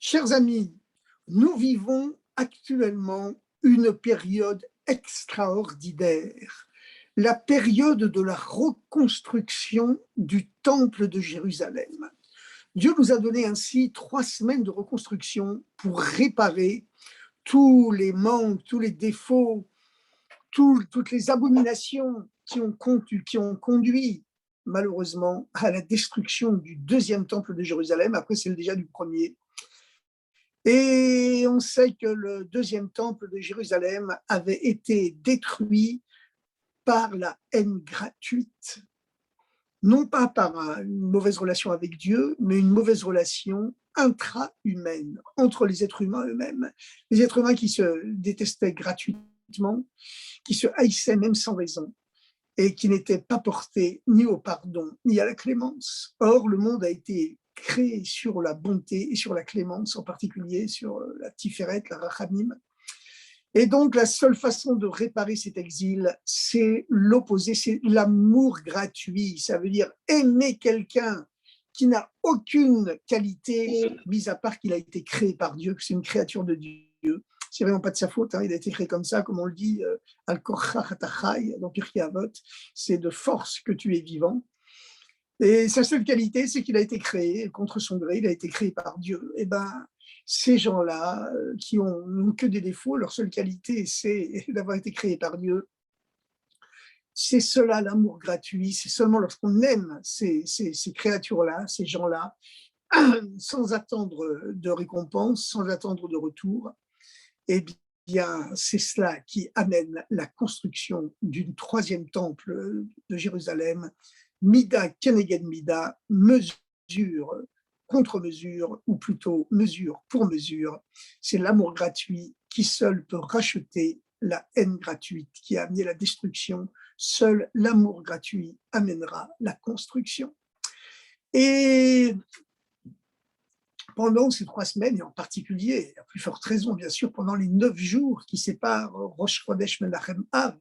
Chers amis, nous vivons actuellement une période extraordinaire, la période de la reconstruction du temple de Jérusalem. Dieu nous a donné ainsi 3 semaines de reconstruction pour réparer tous les manques, tous les défauts, toutes les abominations qui ont conduit malheureusement à la destruction du deuxième temple de Jérusalem, après celle déjà du premier. Et on sait que le deuxième temple de Jérusalem avait été détruit par la haine gratuite, non pas par une mauvaise relation avec Dieu, mais une mauvaise relation intra-humaine, entre les êtres humains eux-mêmes. Les êtres humains qui se détestaient gratuitement, qui se haïssaient même sans raison, et qui n'étaient pas portés ni au pardon, ni à la clémence. Or, le monde a été créé sur la bonté et sur la clémence, en particulier sur la Tiferet, la Rachamim. Et donc, la seule façon de réparer cet exil, c'est l'opposé, c'est l'amour gratuit. Ça veut dire aimer quelqu'un qui n'a aucune qualité, mis à part qu'il a été créé par Dieu, que c'est une créature de Dieu. C'est vraiment pas de sa faute, hein. Il a été créé comme ça, comme on le dit, Al-Korchach Atachai, dans Pirkei Avot, c'est de force que tu es vivant. Et sa seule qualité, c'est qu'il a été créé contre son gré, il a été créé par Dieu. Et ben, ces gens-là, qui n'ont que des défauts, leur seule qualité, c'est d'avoir été créés par Dieu. C'est cela l'amour gratuit, c'est seulement lorsqu'on aime ces créatures-là, ces gens-là, sans attendre de récompense, sans attendre de retour, eh bien, c'est cela qui amène la construction d'une troisième temple de Jérusalem, Mida Keneged Mida, mesure contre mesure, ou plutôt mesure pour mesure. C'est l'amour gratuit qui seul peut racheter la haine gratuite qui a amené la destruction. Seul l'amour gratuit amènera la construction. Et pendant ces 3 semaines, et en particulier, à plus forte raison, bien sûr, pendant les 9 jours qui séparent Rosh Chodesh Menachem Av,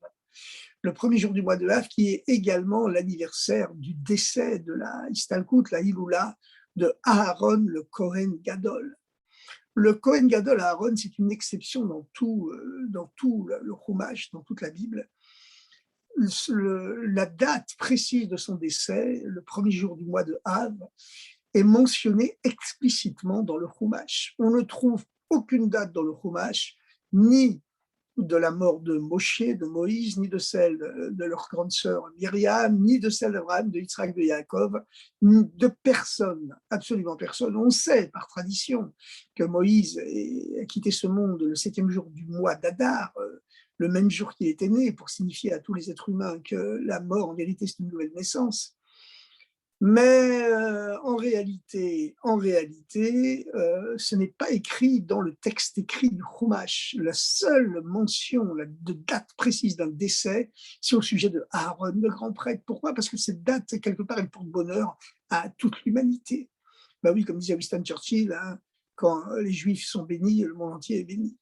le premier jour du mois de Av, qui est également l'anniversaire du décès de la Istalkut, la Hiloula, de Aaron, le Kohen Gadol. Le Kohen Gadol, Aaron, c'est une exception dans tout le Chumash, dans toute la Bible. La date précise de son décès, le premier jour du mois de Av, est mentionnée explicitement dans le Chumash. On ne trouve aucune date dans le Chumash, ni de la mort de Moshe, de Moïse, ni de celle de leur grande sœur Myriam, ni de celle d'Abraham, de Yitzhak, de Yaakov, de personne, absolument personne. On sait par tradition que Moïse a quitté ce monde le 7e jour du mois d'Adar, le même jour qu'il était né, pour signifier à tous les êtres humains que la mort, en vérité, c'est une nouvelle naissance. Mais en réalité, ce n'est pas écrit dans le texte écrit du Chumash. La seule mention de date précise d'un décès, c'est au sujet de Aaron, le grand prêtre. Pourquoi ? Parce que cette date, quelque part, elle porte bonheur à toute l'humanité. Ben oui, comme disait Winston Churchill, hein, quand les Juifs sont bénis, le monde entier est béni.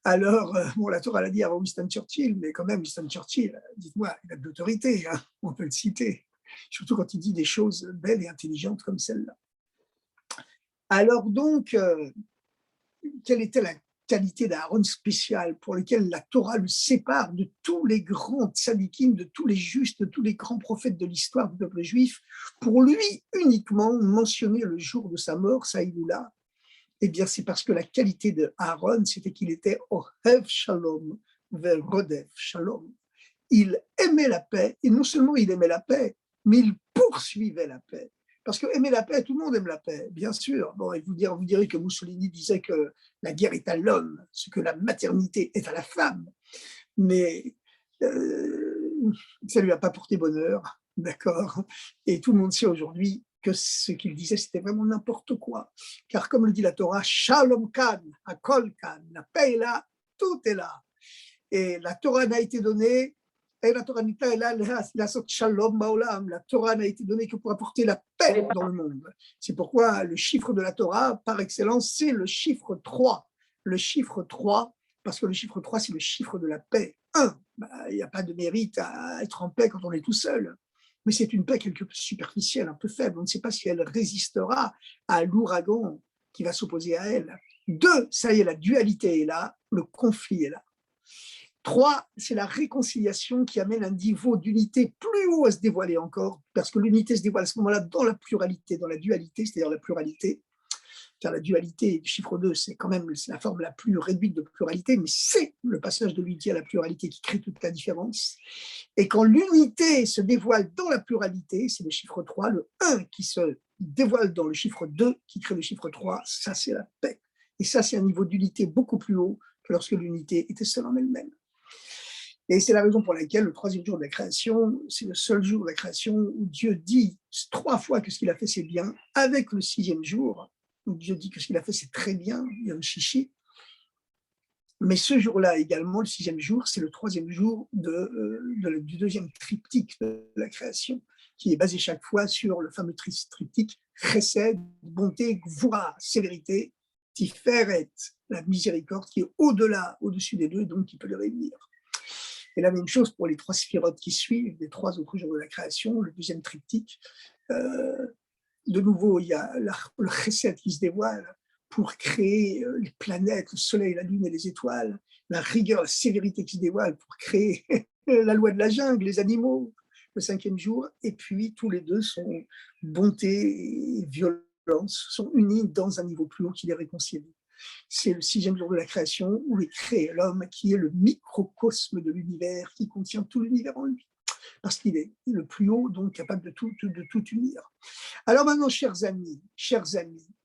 Alors, bon, la Torah l'a dit avant Winston Churchill, mais quand même, Winston Churchill, dites-moi, il a de l'autorité, hein, on peut le citer. Surtout quand il dit des choses belles et intelligentes comme celle-là. Alors donc, quelle était la qualité d'Aaron spéciale pour lequel la Torah le sépare de tous les grands tzadikim, de tous les justes, de tous les grands prophètes de l'histoire du peuple juif, pour lui uniquement mentionner le jour de sa mort, sa Hiloula? Eh bien, c'est parce que la qualité de Aaron, c'était qu'il était Ohev Shalom, Verodef Shalom. Il aimait la paix, et non seulement il aimait la paix, mais il poursuivait la paix. Parce que aimer la paix, tout le monde aime la paix, bien sûr. Bon, et vous direz que Mussolini disait que la guerre est à l'homme, ce que la maternité est à la femme. Mais ça ne lui a pas porté bonheur, d'accord. Et tout le monde sait aujourd'hui que ce qu'il disait, c'était vraiment n'importe quoi. Car comme le dit la Torah, Shalom Kan, Akol Kan, la paix est là, tout est là. Et la Torah n'a été donnée, et la Torah est là, la Shalom Baolam, la Torah n'a été donnée que pour apporter la paix dans le monde. C'est pourquoi le chiffre de la Torah, par excellence, c'est le chiffre 3. Le chiffre 3, parce que le chiffre 3, c'est le chiffre de la paix. Il n'y a pas de mérite à être en paix quand on est tout seul. Mais c'est une paix quelque peu superficielle, un peu faible. On ne sait pas si elle résistera à l'ouragan qui va s'opposer à elle. 2, ça y est, la dualité est là, le conflit est là. 3, c'est la réconciliation qui amène un niveau d'unité plus haut à se dévoiler encore, parce que l'unité se dévoile à ce moment-là dans la pluralité, dans la dualité, c'est-à-dire la pluralité. Car la dualité du chiffre 2, c'est quand même la forme la plus réduite de pluralité, mais c'est le passage de l'unité à la pluralité qui crée toute la différence. Et quand l'unité se dévoile dans la pluralité, c'est le chiffre 3, le 1 qui se dévoile dans le chiffre 2, qui crée le chiffre 3, ça c'est la paix. Et ça, c'est un niveau d'unité beaucoup plus haut que lorsque l'unité était seule en elle-même. Et c'est la raison pour laquelle le 3e jour de la création, c'est le seul jour de la création où Dieu dit 3 fois que ce qu'il a fait c'est bien, avec le 6e jour, où Dieu dit que ce qu'il a fait c'est très bien, Yom Shishi. Mais ce jour-là également, le 6e jour, c'est le 3e jour du 2e triptyque de la création, qui est basé chaque fois sur le fameux triptyque Chesed, bonté, Gvura, sévérité, Tiferet, la miséricorde, qui est au-delà, au-dessus des deux, donc qui peut les réunir. Et la même chose pour les 3 sphirotes qui suivent, les 3 autres jours de la création, le 2e triptyque. De nouveau, il y a le chesed qui se dévoile pour créer les planètes, le soleil, la lune et les étoiles, la rigueur, la sévérité qui se dévoile pour créer la loi de la jungle, les animaux, le 5e jour, et puis tous les deux sont bonté et violence, sont unis dans un niveau plus haut qui les réconcilie. C'est le 6e jour de la création où est créé l'homme qui est le microcosme de l'univers, qui contient tout l'univers en lui, parce qu'il est le plus haut, donc capable de tout unir. Alors maintenant, chers amis,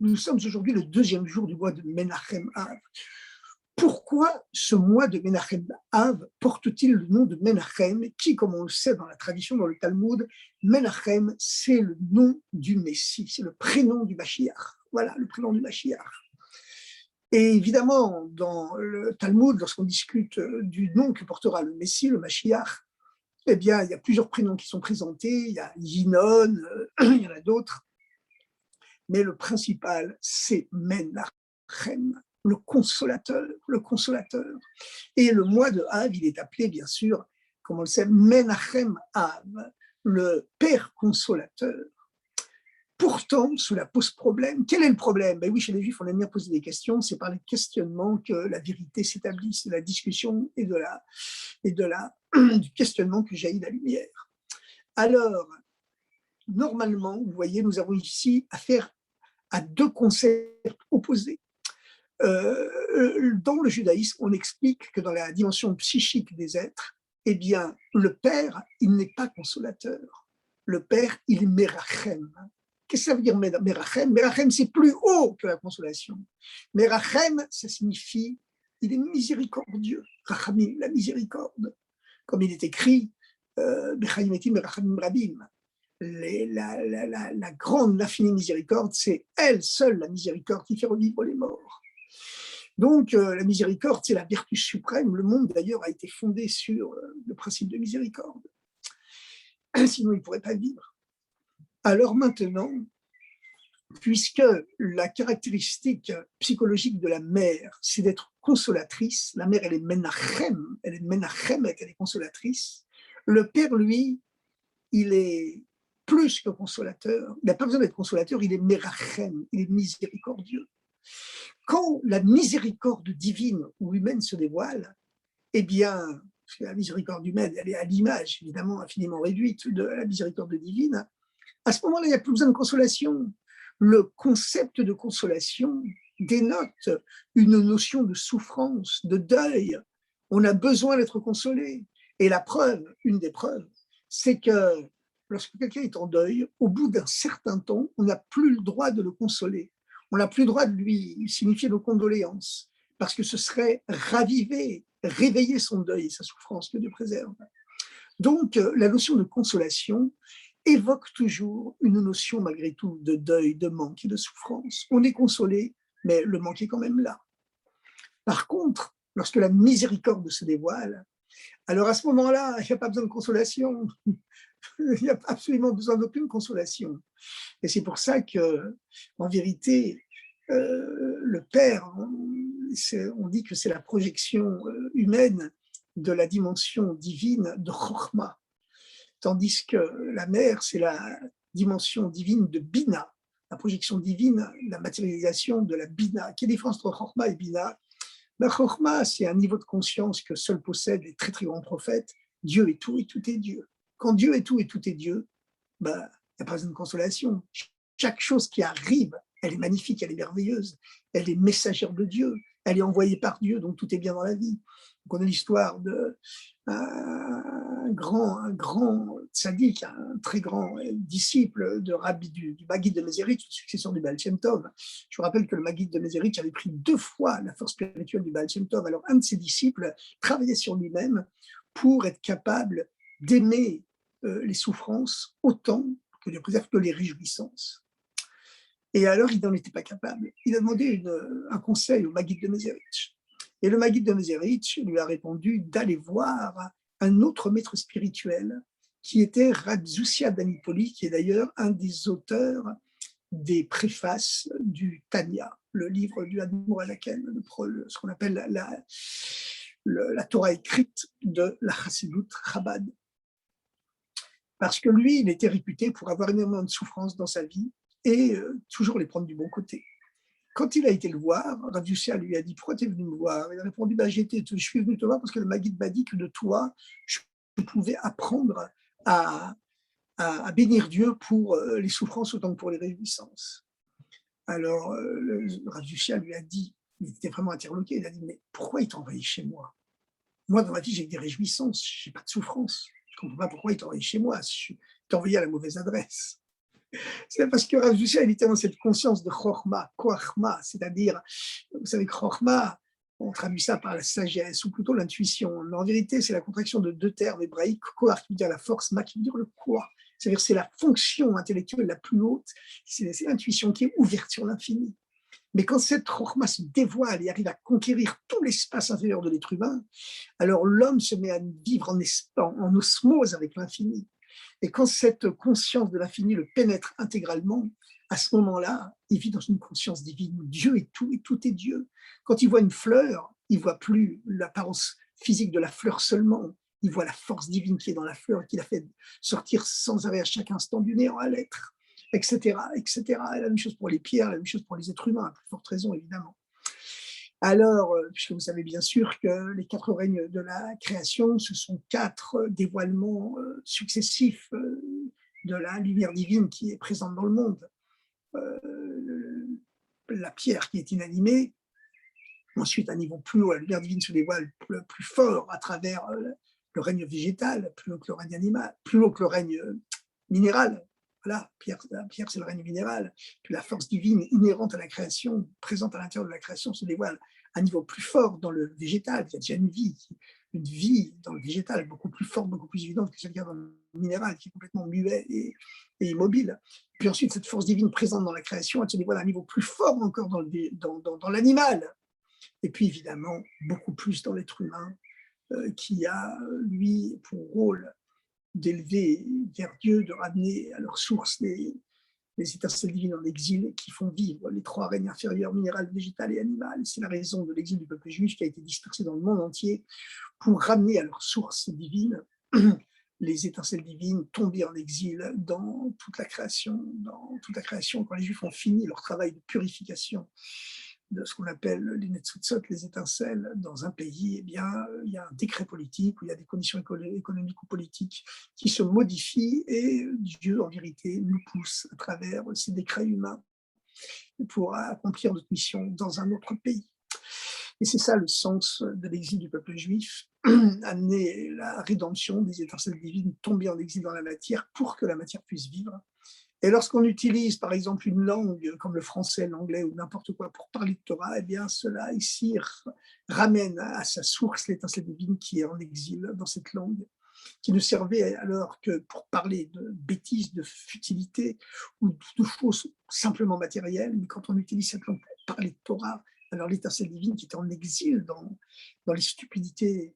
nous sommes aujourd'hui le 2e jour du mois de Menachem Av. Pourquoi ce mois de Menachem Av porte-t-il le nom de Menachem, qui, comme on le sait dans la tradition, dans le Talmud, Menachem, c'est le nom du Messie, c'est le prénom du Mashiach. Voilà, le prénom du Mashiach. Et évidemment, dans le Talmud, lorsqu'on discute du nom que portera le Messie, le Mashiach, eh bien, il y a plusieurs prénoms qui sont présentés. Il y a Yinon, il y en a d'autres. Mais le principal, c'est Menachem, le consolateur, le consolateur. Et le mois de Av, il est appelé, bien sûr, comme on le sait, Menachem Av, le Père consolateur. Pourtant, cela pose problème. Quel est le problème? Ben oui, chez les Juifs, on aime bien poser des questions. C'est par les questionnements que la vérité s'établit. C'est la discussion et du questionnement que jaillit la lumière. Alors, normalement, vous voyez, nous avons ici affaire à 2 concepts opposés. Dans le judaïsme, on explique que dans la dimension psychique des êtres, eh bien, le Père, il n'est pas consolateur. Le Père, il est Merachem. Qu'est-ce que ça veut dire Merachem? Merachem, c'est plus haut que la consolation. Merachem, ça signifie il est miséricordieux. Rachamim, la miséricorde. Comme il est écrit, Bechaim etim berachamim rabim. La grande, l'infinie miséricorde, c'est elle seule, la miséricorde, qui fait revivre les morts. Donc, la miséricorde, c'est la vertu suprême. Le monde, d'ailleurs, a été fondé sur le principe de miséricorde. Sinon, il ne pourrait pas vivre. Alors maintenant, puisque la caractéristique psychologique de la mère, c'est d'être consolatrice, la mère, elle est menachem, elle est consolatrice, le père, lui, il est plus que consolateur, il n'a pas besoin d'être consolateur, il est merachem, il est miséricordieux. Quand la miséricorde divine ou humaine se dévoile, eh bien, parce que la miséricorde humaine, elle est à l'image, évidemment, infiniment réduite de la miséricorde divine, à ce moment-là, il n'y a plus besoin de consolation. Le concept de consolation dénote une notion de souffrance, de deuil. On a besoin d'être consolé. Et la preuve, une des preuves, c'est que lorsque quelqu'un est en deuil, au bout d'un certain temps, on n'a plus le droit de le consoler. On n'a plus le droit de lui signifier nos condoléances, parce que ce serait raviver, réveiller son deuil et sa souffrance que Dieu préserve. Donc, la notion de consolation évoque toujours une notion malgré tout de deuil, de manque et de souffrance. On est consolé, mais le manque est quand même là. Par contre, lorsque la miséricorde se dévoile, alors à ce moment-là, il n'y a pas besoin de consolation. Il n'y a absolument besoin d'aucune consolation. Et c'est pour ça que, en vérité, le Père, on dit que c'est la projection humaine de la dimension divine de Chokhmah. Tandis que la mère, c'est la dimension divine de Bina. la projection divine, la matérialisation de la Bina. Quelle est la différence entre Chokhmah et Bina? Ben, Chokhmah, c'est un niveau de conscience que seuls possèdent les très très grands prophètes. Dieu est tout et tout est Dieu. Quand Dieu est tout et tout est Dieu, ben, il n'y a pas besoin de consolation. Chaque chose qui arrive, elle est magnifique, elle est merveilleuse, elle est messagère de Dieu, elle est envoyée par Dieu, donc tout est bien dans la vie. Donc on a l'histoire de un grand tzaddik, un très grand disciple de Rabbi du Maguid de Mezerich, le successeur du Baal Shem Tov. Je vous rappelle que le Maguid de Mezerich avait pris 2 fois la force spirituelle du Baal Shem Tov. Alors un de ses disciples travaillait sur lui-même pour être capable d'aimer les souffrances autant que les réjouissances. Et alors, il n'en était pas capable. Il a demandé un conseil au Maguid de Mezerich. Et le Maguid de Mezerich lui a répondu d'aller voir un autre maître spirituel qui était Rav Zoussia d'Anipoli, qui est d'ailleurs un des auteurs des préfaces du Tanya, le livre du Admour Alaken, ce qu'on appelle la Torah écrite de la Chassidut Chabad. Parce que lui, il était réputé pour avoir énormément de souffrances dans sa vie et toujours les prendre du bon côté. Quand il a été le voir, Rav Zoussia lui a dit « Pourquoi tu es venu me voir ?» Il a répondu « Je suis venu te voir parce que le Maguid m'a dit que de toi, je pouvais apprendre à bénir Dieu pour les souffrances autant que pour les réjouissances. » Alors, Rav Zoussia lui a dit, il était vraiment interloqué, il a dit « Mais pourquoi il t'a envoyé chez moi? Moi, dans ma vie, j'ai des réjouissances, je n'ai pas de souffrance. Je ne comprends pas pourquoi il t'a envoyé chez moi. Je t'ai envoyé à la mauvaise adresse. » C'est parce que Rav Zoussia, il était dans cette conscience de Chokhmah, Koachma, c'est-à-dire, vous savez que Chokhmah, on traduit ça par la sagesse, ou plutôt l'intuition. Mais en vérité, c'est la contraction de 2 termes hébraïques, Koach qui veut dire la force, Ma qui veut dire le quoi. C'est-à-dire c'est la fonction intellectuelle la plus haute, c'est l'intuition qui est ouverte sur l'infini. Mais quand cette Chokhmah se dévoile et arrive à conquérir tout l'espace intérieur de l'être humain, alors l'homme se met à vivre en osmose avec l'infini. Et quand cette conscience de l'infini le pénètre intégralement, à ce moment-là, il vit dans une conscience divine. Dieu est tout et tout est Dieu. Quand il voit une fleur, il ne voit plus l'apparence physique de la fleur seulement, il voit la force divine qui est dans la fleur, qui l'a fait sortir sans arrêt à chaque instant du néant à l'être, etc., etc. Et la même chose pour les pierres, la même chose pour les êtres humains, à plus forte raison, évidemment. Alors, puisque vous savez bien sûr que les 4 règnes de la création, ce sont 4 dévoilements successifs de la lumière divine qui est présente dans le monde. La pierre qui est inanimée, ensuite, à un niveau plus haut, la lumière divine se dévoile plus fort à travers le règne végétal, plus haut que le règne animal, plus haut que le règne minéral. Voilà, la pierre, c'est le règne minéral. Puis la force divine inhérente à la création, présente à l'intérieur de la création, se dévoile à un niveau plus fort dans le végétal. Il y a déjà une vie dans le végétal beaucoup plus forte, beaucoup plus évidente que celle qu'il y a dans le minéral, qui est complètement muet et immobile. Puis ensuite, cette force divine présente dans la création, elle se dévoile à un niveau plus fort encore dans l'animal. Et puis évidemment, beaucoup plus dans l'être humain, qui a, lui, pour rôle d'élever vers Dieu, de ramener à leur source les étincelles divines en exil qui font vivre les 3 règnes inférieurs, minéral, végétal et animal. C'est la raison de l'exil du peuple juif qui a été dispersé dans le monde entier pour ramener à leur source divine les étincelles divines tombées en exil dans toute la création. Quand les Juifs ont fini leur travail de purification de ce qu'on appelle les netzutzot, les étincelles, dans un pays, eh bien, il y a un décret politique, où il y a des conditions économiques ou politiques qui se modifient, et Dieu, en vérité, nous pousse à travers ces décrets humains pour accomplir notre mission dans un autre pays. Et c'est ça le sens de l'exil du peuple juif, amener la rédemption des étincelles divines tombées en exil dans la matière pour que la matière puisse vivre. Et lorsqu'on utilise, par exemple, une langue comme le français, l'anglais ou n'importe quoi pour parler de Torah, eh bien, cela ici ramène à sa source l'étincelle divine qui est en exil dans cette langue, qui ne servait alors que pour parler de bêtises, de futilités ou de choses simplement matérielles. Mais quand on utilise cette langue pour parler de Torah, alors l'étincelle divine qui était en exil dans les stupidités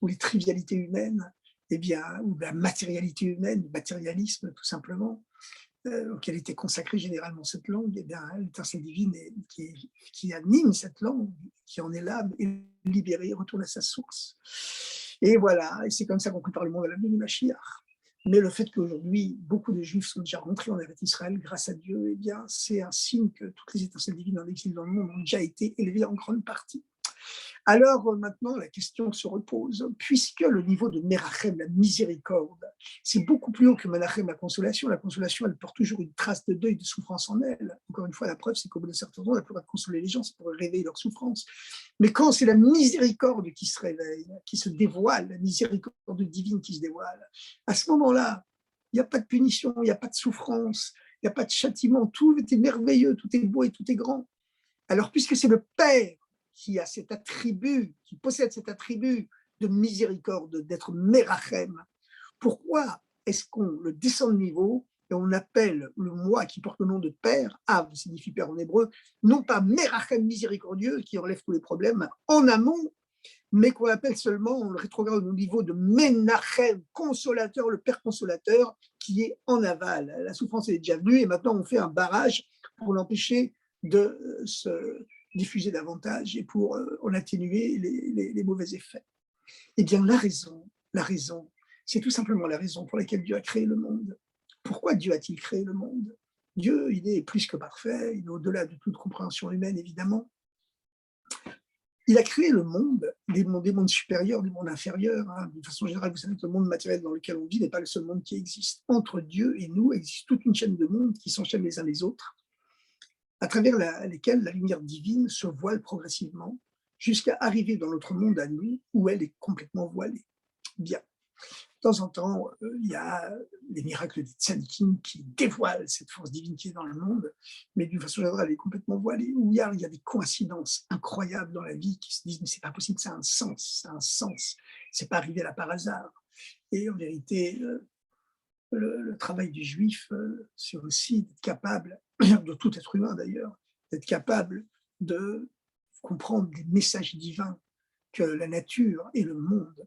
ou les trivialités humaines, eh bien, ou la matérialité humaine, le matérialisme tout simplement, auquel était consacrée généralement cette langue, eh bien, l'étincelle divine qui anime cette langue, qui en est l'âme, est libérée, retourne à sa source. Et voilà, et c'est comme ça qu'on prépare le monde à l'avenir du Mashiach. Mais le fait qu'aujourd'hui, beaucoup de Juifs sont déjà rentrés en Eretz Israël grâce à Dieu, eh bien, c'est un signe que toutes les étincelles divines en exil dans le monde ont déjà été élevées en grande partie. Alors maintenant, la question se repose, puisque le niveau de Merachem, la miséricorde, c'est beaucoup plus haut que Menachem, la consolation, elle porte toujours une trace de deuil, de souffrance en elle. Encore une fois, la preuve, c'est qu'au bout de certains temps, elle pourra consoler les gens, ça pourrait réveiller leur souffrance. Mais quand c'est la miséricorde qui se réveille, qui se dévoile, la miséricorde divine qui se dévoile, à ce moment-là, il n'y a pas de punition, il n'y a pas de souffrance, il n'y a pas de châtiment, tout est merveilleux, tout est beau et tout est grand. Alors, puisque c'est le Père qui a cet attribut, qui possède cet attribut de miséricorde, d'être Merachem, pourquoi est-ce qu'on le descend de niveau et on appelle le moi qui porte le nom de Père, Av signifie Père en hébreu, non pas Merachem miséricordieux qui enlève tous les problèmes en amont, mais qu'on appelle seulement, on le rétrograde au niveau de Menachem, consolateur, le Père consolateur, qui est en aval. La souffrance est déjà venue et maintenant on fait un barrage pour l'empêcher de se diffuser davantage et pour en atténuer les mauvais effets. Eh bien, la raison, c'est tout simplement la raison pour laquelle Dieu a créé le monde. Pourquoi Dieu a-t-il créé le monde? Dieu, il est plus que parfait, il est au-delà de toute compréhension humaine, évidemment. Il a créé le monde, des mondes supérieurs, des mondes inférieurs. Hein. De façon générale, vous savez que le monde matériel dans lequel on vit n'est pas le seul monde qui existe. Entre Dieu et nous existe toute une chaîne de mondes qui s'enchaînent les uns les autres, à travers lesquels la lumière divine se voile progressivement jusqu'à arriver dans notre monde à nous, où elle est complètement voilée. Bien. De temps en temps, il y a les miracles des tzadikim qui dévoilent cette force divine qui est dans le monde, mais d'une façon générale, elle est complètement voilée. Où il y a des coïncidences incroyables dans la vie qui se disent, mais c'est pas possible, ça a un sens, c'est pas arrivé là par hasard. Et en vérité, le travail du juif, c'est aussi d'être capable, de tout être humain d'ailleurs, d'être capable de comprendre des messages divins que la nature et le monde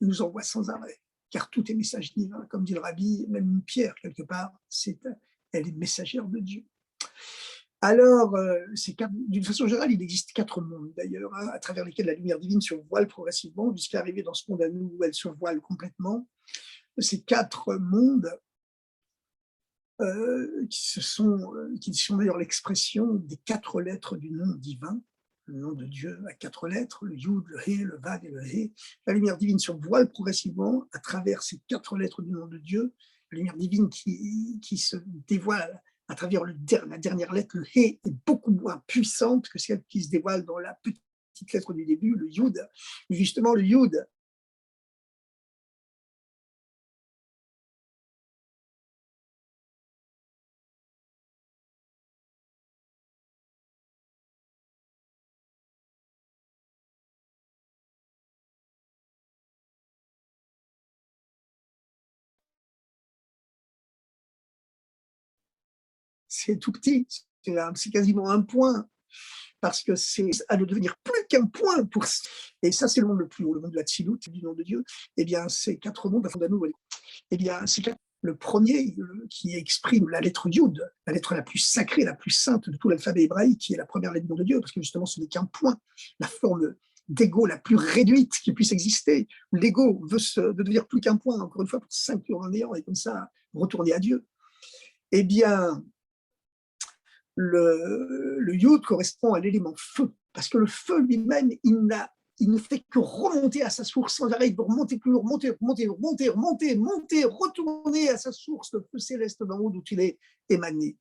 nous envoient sans arrêt. Car tout est message divin, comme dit le rabbi, même une pierre, quelque part, elle est messagère de Dieu. Alors, d'une façon générale, il existe 4 mondes d'ailleurs, hein, à travers lesquels la lumière divine se voile progressivement, jusqu'à arriver dans ce monde à nous où elle se voile complètement. Ces 4 mondes qui sont d'ailleurs l'expression des 4 lettres du nom divin, le nom de Dieu à 4 lettres, le Yud, le He, le Vav et le He. La lumière divine se voile progressivement à travers ces 4 lettres du nom de Dieu, la lumière divine qui se dévoile à travers la dernière lettre, le He, est beaucoup moins puissante que celle qui se dévoile dans la petite lettre du début, le Yud. Justement, le Yud, c'est tout petit, c'est quasiment un point, parce que c'est à ne devenir plus qu'un point pour. Et ça, c'est le monde le plus haut, le monde de la Tzilut, du nom de Dieu. Eh bien, ces 4 mondes, eh bien, le premier qui exprime la lettre Yud, la lettre la plus sacrée, la plus sainte de tout l'alphabet hébraïque, qui est la première lettre du nom de Dieu, parce que justement, ce n'est qu'un point, la forme d'ego la plus réduite qui puisse exister. L'ego veut de devenir plus qu'un point, encore une fois, pour s'inclure en néant et comme ça retourner à Dieu. Eh bien, le Yud correspond à l'élément feu, parce que le feu lui-même, il ne fait que remonter à sa source sans arrêt, il peut remonter plus haut, remonter, retourner à sa source, le feu céleste d'en haut d'où il est émané.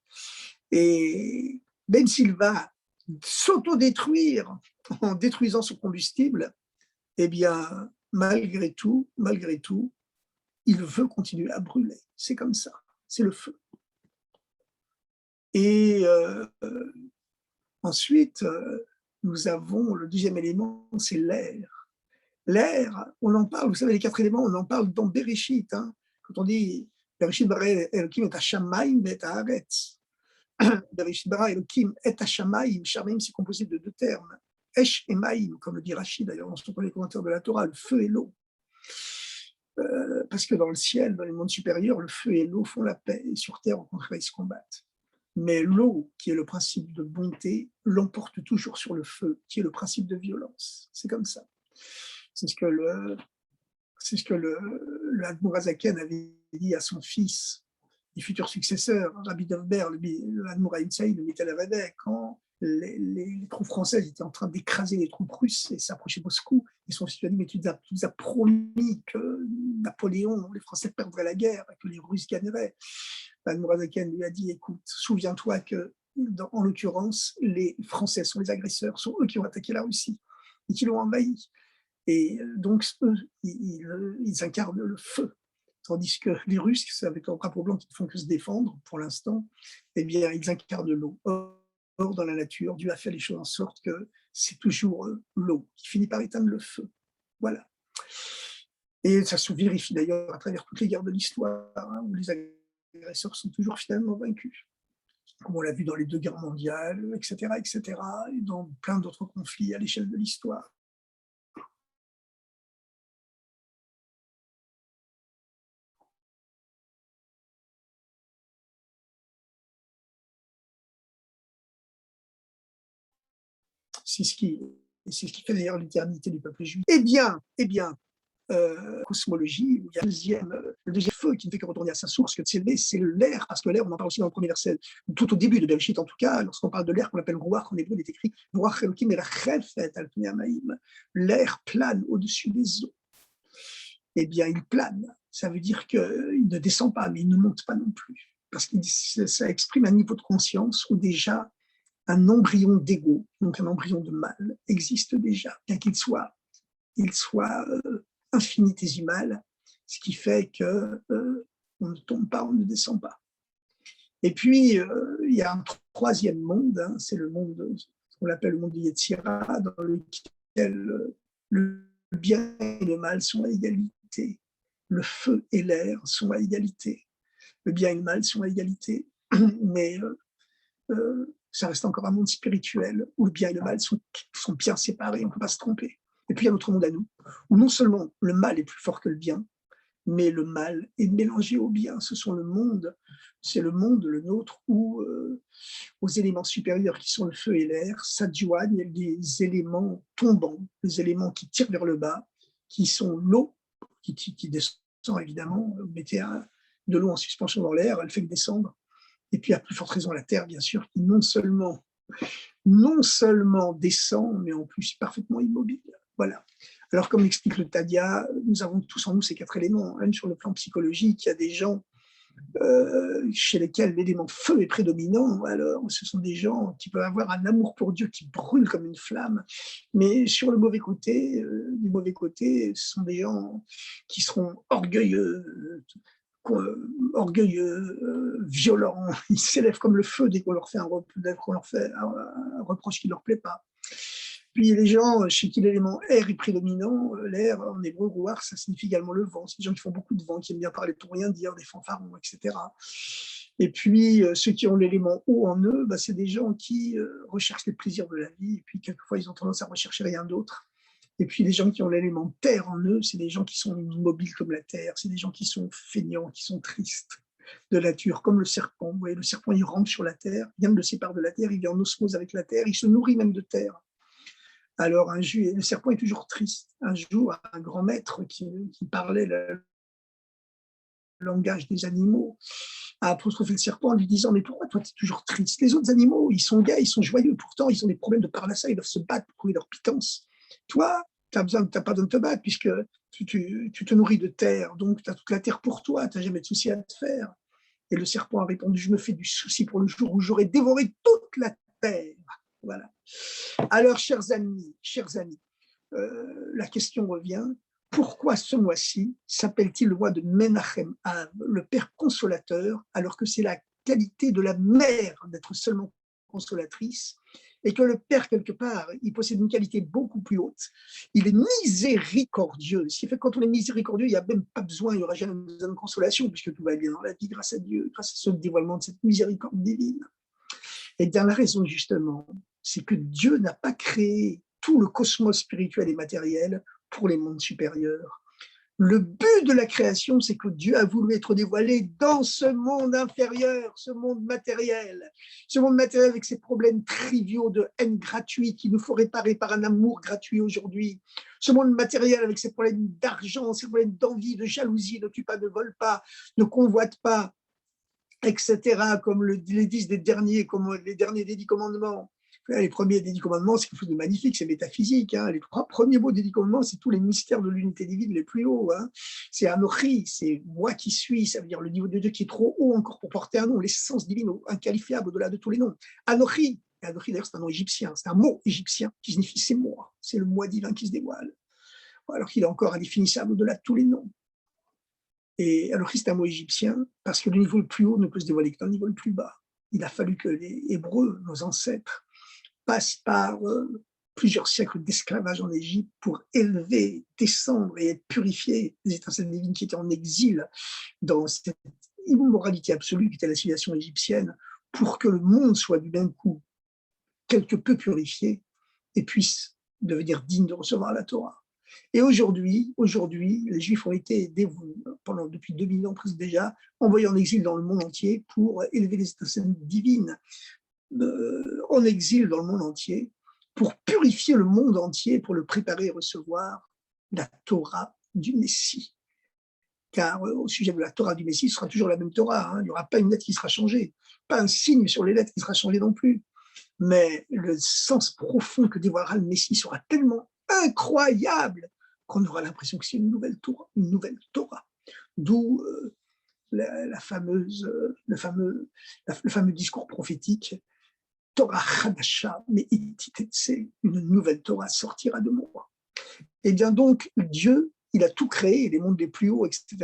Et même s'il va s'autodétruire en détruisant son combustible, eh bien, malgré tout, il veut continuer à brûler. C'est comme ça, c'est le feu. Et ensuite, nous avons le deuxième élément, c'est l'air. L'air, on en parle, vous savez, les 4 éléments, on en parle dans Bereshit. Hein, quand on dit Bereshit bara Elokim et Hashamayim et Haaretz. Bereshit bara Elokim et Hashamayim. Shamayim, c'est composé de 2 termes. Esh et Maïm, comme le dit Rachid d'ailleurs dans son premier commentaire de la Torah, le feu et l'eau. Parce que dans le ciel, dans les mondes supérieurs, le feu et l'eau font la paix, et sur terre, au contraire, ils se combattent. Mais l'eau, qui est le principe de bonté, l'emporte toujours sur le feu, qui est le principe de violence. C'est comme ça. C'est ce que C'est ce que le Admorazaken avait dit à son fils et futur successeur, Rabbi Dovber, le Admor Haïtsaï, le Mitel quand les troupes françaises étaient en train d'écraser les troupes russes et s'approchaient de Moscou. Et son fils lui a dit, mais tu nous as promis que Napoléon, les Français perdraient la guerre, que les Russes gagneraient. Admorazaken lui a dit, écoute, souviens-toi que, en l'occurrence, les Français sont les agresseurs, sont eux qui ont attaqué la Russie et qui l'ont envahi. Et donc, eux, ils incarnent le feu. Tandis que les Russes, avec leur drapeau blanc qui ne font que se défendre pour l'instant, eh bien, ils incarnent l'eau. Or, dans la nature, Dieu a fait les choses en sorte que c'est toujours l'eau qui finit par éteindre le feu. Voilà. Et ça se vérifie d'ailleurs à travers toutes les guerres de l'histoire, hein, où les agresseurs sont toujours finalement vaincus. Comme on l'a vu dans les 2 guerres mondiales, etc., et dans plein d'autres conflits à l'échelle de l'histoire. C'est ce qui fait d'ailleurs l'éternité du peuple juif. Cosmologie, où il y a le deuxième feu qui ne fait que retourner à sa source, que c'est l'air, parce que l'air, on en parle aussi dans le premier verset, tout au début de Bereshit en tout cas, lorsqu'on parle de l'air qu'on appelle Ruach, en hébreu, il est écrit Ruach Elokim Merachefet al Pnei Hamayim, l'air plane au-dessus des eaux. Eh bien, il plane, ça veut dire qu'il ne descend pas, mais il ne monte pas non plus, parce que ça exprime un niveau de conscience où déjà un embryon d'ego, donc un embryon de mal, existe déjà, bien qu'il soit infinitésimal, ce qui fait que on ne tombe pas, on ne descend pas. Et puis, il y a un troisième monde, hein, c'est le monde, ce qu'on appelle le monde de Yetzira, dans lequel le bien et le mal sont à égalité. Le feu et l'air sont à égalité. Le bien et le mal sont à égalité, mais ça reste encore un monde spirituel où le bien et le mal sont bien séparés, on ne peut pas se tromper. Et puis il y a notre monde à nous, où non seulement le mal est plus fort que le bien, mais le mal est mélangé au bien. C'est le monde, le nôtre, où aux éléments supérieurs qui sont le feu et l'air s'adjoignent les éléments tombants, les éléments qui tirent vers le bas, qui sont l'eau, qui descend évidemment. Vous mettez de l'eau en suspension dans l'air, elle fait que descendre. Et puis, à plus forte raison, la Terre, bien sûr, qui non seulement descend, mais en plus parfaitement immobile. Voilà. Alors, comme l'explique le Tadia, nous avons tous en nous ces 4 éléments. Même sur le plan psychologique, il y a des gens chez lesquels l'élément feu est prédominant. Alors, ce sont des gens qui peuvent avoir un amour pour Dieu qui brûle comme une flamme. Mais sur le mauvais côté, ce sont des gens qui seront orgueilleux, violents, ils s'élèvent comme le feu dès qu'on leur fait un reproche qui ne leur plaît pas. Puis les gens chez qui l'élément air est prédominant, l'air en hébreu, rouar, ça signifie également le vent. C'est des gens qui font beaucoup de vent, qui aiment bien parler pour rien dire, des fanfarons, etc. Et puis ceux qui ont l'élément eau en eux, c'est des gens qui recherchent les plaisirs de la vie, et puis quelquefois ils ont tendance à rechercher rien d'autre. Et puis les gens qui ont l'élément terre en eux, c'est des gens qui sont immobiles comme la terre, c'est des gens qui sont feignants, qui sont tristes de nature, comme le serpent. Vous voyez, le serpent, il rampe sur la terre, rien ne le sépare de la terre, il est en osmose avec la terre, il se nourrit même de terre. Alors le serpent est toujours triste. Un jour, un grand maître qui parlait le langage des animaux a apostrophé le serpent en lui disant « Mais pourquoi toi, tu es toujours triste? Les autres animaux, ils sont gais, ils sont joyeux, pourtant ils ont des problèmes de parnassa, ils doivent se battre pour trouver leur pitance. Toi, tu n'as pas besoin de te battre puisque tu te nourris de terre, donc tu as toute la terre pour toi, tu n'as jamais de souci à te faire. » Et le serpent a répondu « Je me fais du souci pour le jour où j'aurai dévoré toute la terre. » Voilà. Alors, chers amis, la question revient, pourquoi ce mois-ci s'appelle-t-il le mois de Menachem Av, le Père consolateur, alors que c'est la qualité de la mère d'être seulement consolatrice, et que le Père, quelque part, il possède une qualité beaucoup plus haute. Il est miséricordieux, ce qui fait que quand on est miséricordieux, il n'y a même pas besoin, il n'y aura jamais besoin de consolation, puisque tout va bien dans la vie grâce à Dieu, grâce à ce dévoilement de cette miséricorde divine. Et bien la raison, justement, c'est que Dieu n'a pas créé tout le cosmos spirituel et matériel pour les mondes supérieurs. Le but de la création, c'est que Dieu a voulu être dévoilé dans ce monde inférieur, ce monde matériel avec ses problèmes triviaux de haine gratuite qu'il nous faut réparer par un amour gratuit aujourd'hui, ce monde matériel avec ses problèmes d'argent, ses problèmes d'envie, de jalousie, ne tue pas, ne vole pas, ne convoite pas, etc., comme les 10 des derniers, comme les derniers des 10 commandements. Les premiers des 10 commandements, c'est quelque chose de magnifique, c'est métaphysique. Hein. Les 3 premiers mots des 10 commandements, c'est tous les mystères de l'unité divine les plus hauts. Hein. C'est Anochi, c'est moi qui suis, ça veut dire le niveau de Dieu qui est trop haut encore pour porter un nom, l'essence divine inqualifiable au-delà de tous les noms. Anochi, et Anochi d'ailleurs c'est un nom égyptien, c'est un mot égyptien qui signifie c'est moi, c'est le moi divin qui se dévoile, alors qu'il est encore indéfinissable au-delà de tous les noms. Et Anochi c'est un mot égyptien parce que le niveau le plus haut ne peut se dévoiler que dans le niveau le plus bas. Il a fallu que les Hébreux, nos ancêtres, passe par plusieurs siècles d'esclavage en Égypte pour élever, descendre et être purifiés les étincelles divines qui étaient en exil dans cette immoralité absolue qui était la civilisation égyptienne, pour que le monde soit du même coup quelque peu purifié et puisse devenir digne de recevoir la Torah. Et aujourd'hui, les Juifs ont été depuis 2000 ans presque déjà, envoyés en exil dans le monde entier pour élever les étincelles divines en exil dans le monde entier pour purifier le monde entier, pour le préparer et recevoir la Torah du Messie. Car au sujet de la Torah du Messie, ce sera toujours la même Torah. Hein. Il n'y aura pas une lettre qui sera changée, pas un signe sur les lettres qui sera changé non plus. Mais le sens profond que dévoilera le Messie sera tellement incroyable qu'on aura l'impression que c'est une nouvelle Torah. D'où le fameux discours prophétique Torah Hadasha, mais une nouvelle Torah sortira de moi. Et bien donc, Dieu, il a tout créé, les mondes les plus hauts, etc.,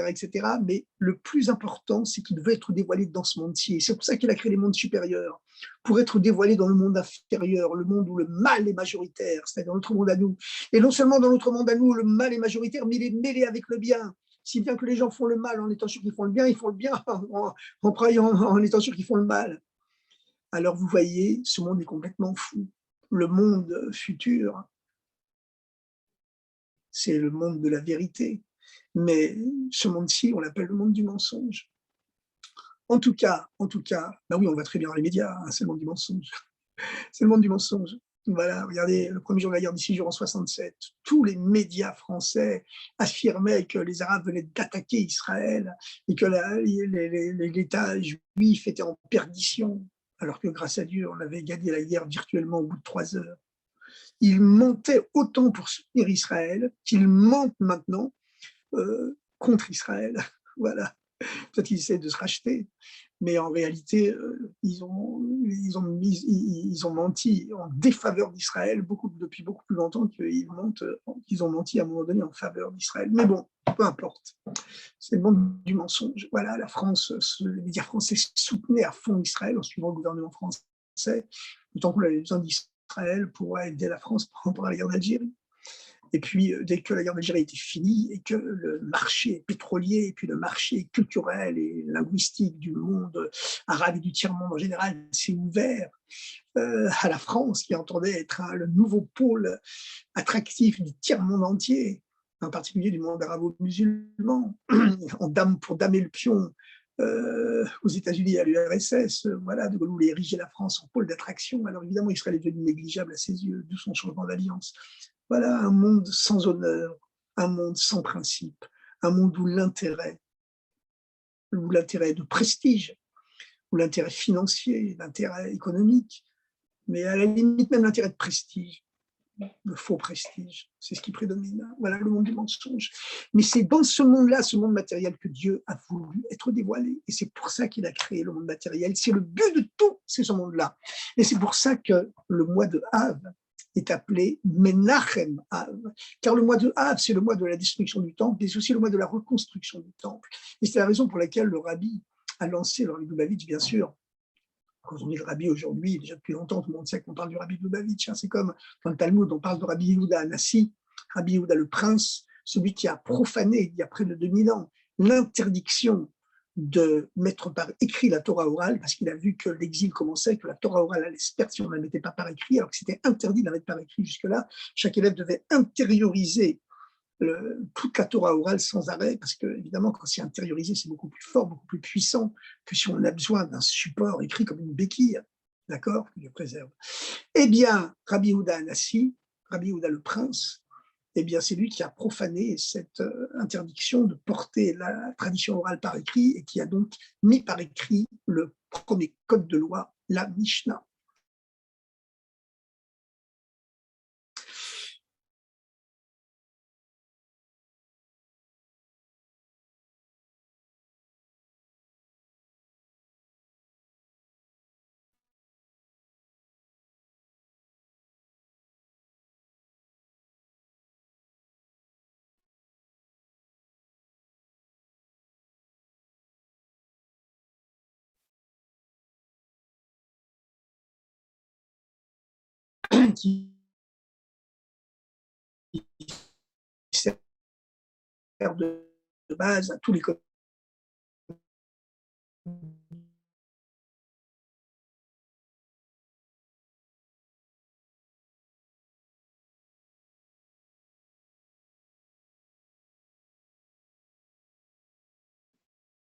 mais le plus important, c'est qu'il veut être dévoilé dans ce monde-ci. C'est pour ça qu'il a créé les mondes supérieurs, pour être dévoilé dans le monde inférieur, le monde où le mal est majoritaire, c'est-à-dire dans notre monde à nous. Et non seulement dans notre monde à nous, le mal est majoritaire, mais il est mêlé avec le bien. Si bien que les gens font le mal en étant sûrs qu'ils font le bien, ils font le bien en croyant, en étant sûrs qu'ils font le mal. Alors vous voyez, ce monde est complètement fou. Le monde futur, c'est le monde de la vérité. Mais ce monde-ci, on l'appelle le monde du mensonge. En tout cas, bah oui, on va très bien dans les médias, hein, c'est le monde du mensonge. C'est le monde du mensonge. Voilà, regardez, le premier jour de la guerre des 6 jours en 67, tous les médias français affirmaient que les Arabes venaient d'attaquer Israël et que l'État juif était en perdition, alors que grâce à Dieu, on avait gagné la guerre virtuellement au bout de 3 heures. Ils mentaient autant pour soutenir Israël qu'ils mentent maintenant contre Israël. Voilà. Peut-être qu'ils essaient de se racheter, mais en réalité, ils ont menti en défaveur d'Israël depuis beaucoup plus longtemps qu'ils ont menti à un moment donné en faveur d'Israël. Mais bon, peu importe. C'est le monde du mensonge. Voilà, la France, les médias français soutenaient à fond Israël en suivant le gouvernement français, d'autant qu'on avait besoin d'Israël pour aider la France pendant la guerre d'Algérie. Et puis, dès que la guerre d'Algérie était finie et que le marché pétrolier et puis le marché culturel et linguistique du monde arabe et du tiers-monde en général s'est ouvert à la France, qui entendait être le nouveau pôle attractif du tiers-monde entier, en particulier du monde arabo-musulman, pour damer le pion aux États-Unis et à l'URSS. Voilà, De Gaulle voulait ériger la France en pôle d'attraction. Alors évidemment, Israël est devenu négligeable à ses yeux, d'où son changement d'alliance. Voilà un monde sans honneur, un monde sans principe, un monde où l'intérêt de prestige, où l'intérêt financier, l'intérêt économique, mais à la limite même l'intérêt de prestige, le faux prestige, c'est ce qui prédomine. Voilà le monde du mensonge. Mais c'est dans ce monde-là, ce monde matériel, que Dieu a voulu être dévoilé. Et c'est pour ça qu'il a créé le monde matériel. C'est le but de tout, c'est ce monde-là. Et c'est pour ça que le mois de Av est appelé Menachem Av, car le mois de Av, c'est le mois de la destruction du temple, mais c'est aussi le mois de la reconstruction du temple. Et c'est la raison pour laquelle le rabbi a lancé, le rabbi Lubavitch, bien sûr. Quand on dit le rabbi aujourd'hui, déjà depuis longtemps, tout le monde sait qu'on parle du rabbi Lubavitch. Hein. C'est comme dans le Talmud, on parle de Rabbi Yehuda Anassi, Rabbi Yehuda le prince, celui qui a profané, il y a près de 2000 ans, l'interdiction de mettre par écrit la Torah orale, parce qu'il a vu que l'exil commençait, que la Torah orale allait se perdre si on ne la mettait pas par écrit, alors que c'était interdit de la mettre par écrit jusque-là. Chaque élève devait intérioriser toute la Torah orale sans arrêt, parce que, évidemment, quand c'est intériorisé, c'est beaucoup plus fort, beaucoup plus puissant que si on a besoin d'un support écrit comme une béquille, d'accord, que Dieu préserve. Eh bien, Rabbi Yehuda Anassi, Rabbi Yehuda le prince, eh bien, c'est lui qui a profané cette interdiction de porter la tradition orale par écrit et qui a donc mis par écrit le premier code de loi, la Mishnah. Qui sert de base à tous les codes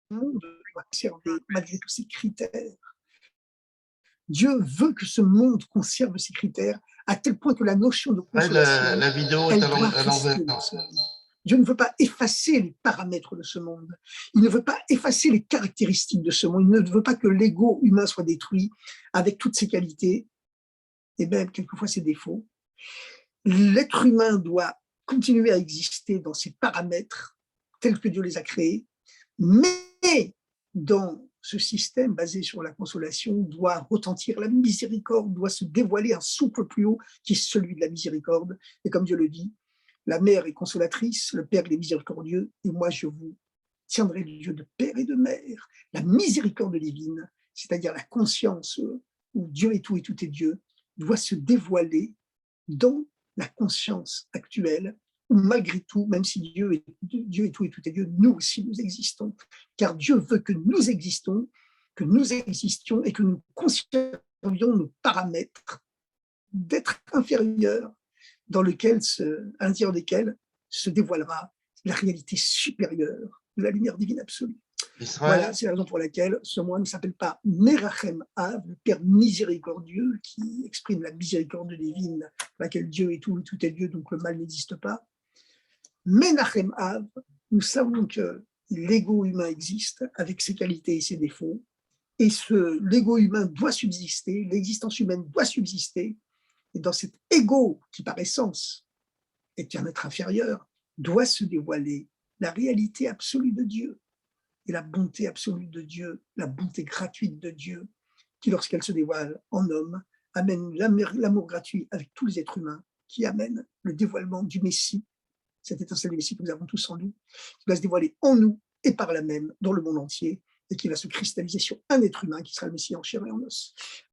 du monde, doit conserver malgré tous ces critères. Dieu veut que ce monde conserve ces critères à tel point que la notion de Ouais, consolation, la vidéo est elle doit à rester l'envers. dans ce monde. Dieu ne veut pas effacer les paramètres de ce monde. Il ne veut pas effacer les caractéristiques de ce monde. Il ne veut pas que l'ego humain soit détruit avec toutes ses qualités et même quelquefois ses défauts. L'être humain doit continuer à exister dans ses paramètres tels que Dieu les a créés, mais dans ce système basé sur la consolation doit retentir la miséricorde, doit se dévoiler un souffle plus haut qui est celui de la miséricorde. Et comme Dieu le dit, la mère est consolatrice, le père est miséricordieux, et moi je vous tiendrai le Dieu de père et de mère. La miséricorde divine, c'est-à-dire la conscience où Dieu est tout et tout est Dieu, doit se dévoiler dans la conscience actuelle, où malgré tout, même si Dieu est tout et tout est Dieu, nous aussi nous existons, car Dieu veut que nous existions et que nous conservions nos paramètres d'être inférieurs à l'intérieur desquels se dévoilera la réalité supérieure de la lumière divine absolue. Israël, Voilà, c'est la raison pour laquelle ce mois ne s'appelle pas Merachem Av, le Père miséricordieux, qui exprime la miséricorde divine, dans laquelle Dieu est tout est Dieu, donc le mal n'existe pas. Menachem Av, nous savons que l'ego humain existe avec ses qualités et ses défauts, et l'ego humain doit subsister, l'existence humaine doit subsister, et dans cet ego qui par essence est un être inférieur, doit se dévoiler la réalité absolue de Dieu et la bonté absolue de Dieu, la bonté gratuite de Dieu, qui, lorsqu'elle se dévoile en homme, amène l'amour gratuit avec tous les êtres humains, qui amène le dévoilement du Messie, cette étincelle du Messie que nous avons tous en nous, qui va se dévoiler en nous et par là même dans le monde entier, et qui va se cristalliser sur un être humain qui sera le Messie en chair et en os.